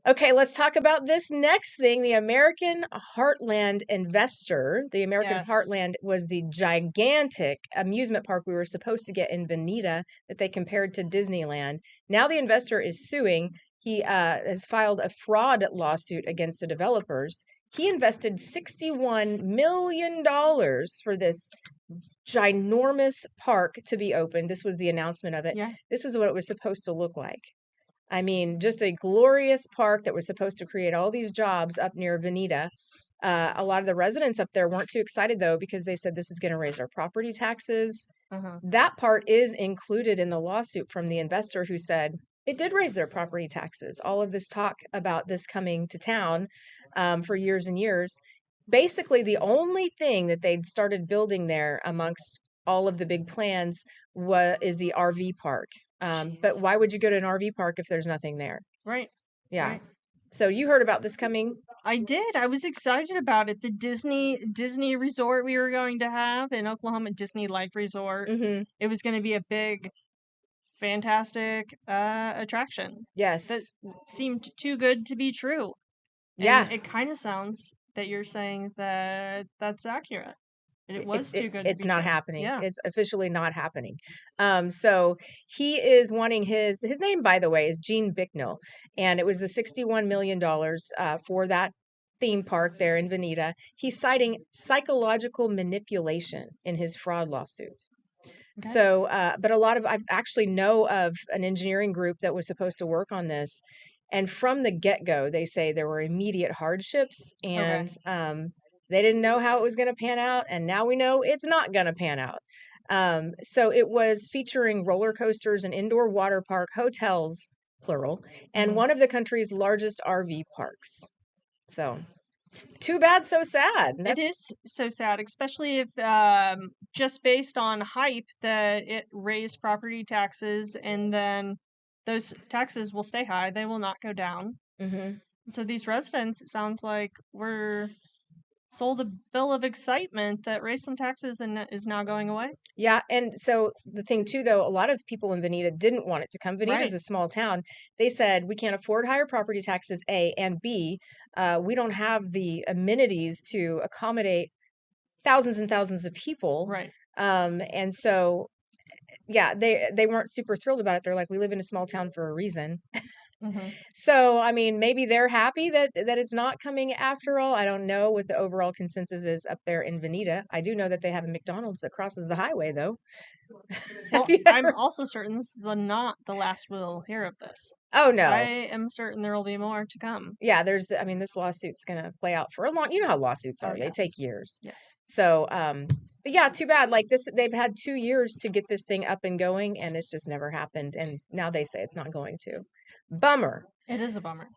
Okay, let's talk about this next thing. The American Heartland investor. The American Yes. Heartland was the gigantic amusement park we were supposed to get in Bonita that they compared to Disneyland. Now the investor is suing. He has filed a fraud lawsuit against the developers. He invested $61 million for this ginormous park to be opened. This was the announcement of it. Yeah. This is what it was supposed to look like. I mean, just a glorious park that was supposed to create all these jobs up near Veneta. A lot of the residents up there weren't too excited though, because they said this is going to raise our property taxes. Uh-huh. That part is included in the lawsuit from the investor who said it did raise their property taxes. All of this talk about this coming to town for years and years. Basically, the only thing that they'd started building there amongst all of the big plans is the RV park. But Jeez. why would you go to an RV park if there's nothing there? Right. Yeah. Right. So you heard about this coming? I did. I was excited about it. The Disney resort we were going to have in Oklahoma, Disney Life Resort. Mm-hmm. It was going to be a big, fantastic attraction that Yes. seemed too good to be true. And Yeah. it kind of sounds that you're saying that that's accurate. It It's was too good to it's be not true. happening. Yeah. It's officially not happening. So he is wanting his name, by the way, is Gene Bicknell, and it was the $61 million for that theme park there in Veneta. He's citing psychological manipulation in his fraud lawsuit. Okay. So, but I actually know of an engineering group that was supposed to work on this. And from the get go, they say there were immediate hardships Okay. and they didn't know how it was going to pan out. And now we know it's not going to pan out. So it was featuring roller coasters and indoor water park hotels, plural, and Hmm. one of the country's largest RV parks. So too bad, so sad. It That's is so sad, especially if just based on hype that it raised property taxes and then those taxes will stay high. They will not go down. mhm. So these residents, it sounds like, were sold a bill of excitement that raised some taxes and is now going away. Yeah, and so the thing too, though, a lot of people in Veneta didn't want it to come. Veneta is Right. a small town. They said we can't afford higher property taxes, A, and B, we don't have the amenities to accommodate thousands and thousands of people. Right. And so, yeah, they weren't super thrilled about it. They're like, we live in a small town for a reason. Hmm. So, I mean, maybe they're happy that it's not coming after all. I don't know what the overall consensus is up there in Veneta. I do know that they have a McDonald's that crosses the highway, though. Have Well, you I'm ever? also certain this is not the last we'll hear of this. Oh I no. am certain there will be more to come. Yeah, I mean, this lawsuit's gonna play out for a long, you know how lawsuits Oh, are. They take yes. years. Yes. So, but yeah, too bad. Like this, they've had 2 years to get this thing up and going, and it's just never happened. And now they say it's not going to. Bummer. It is a bummer.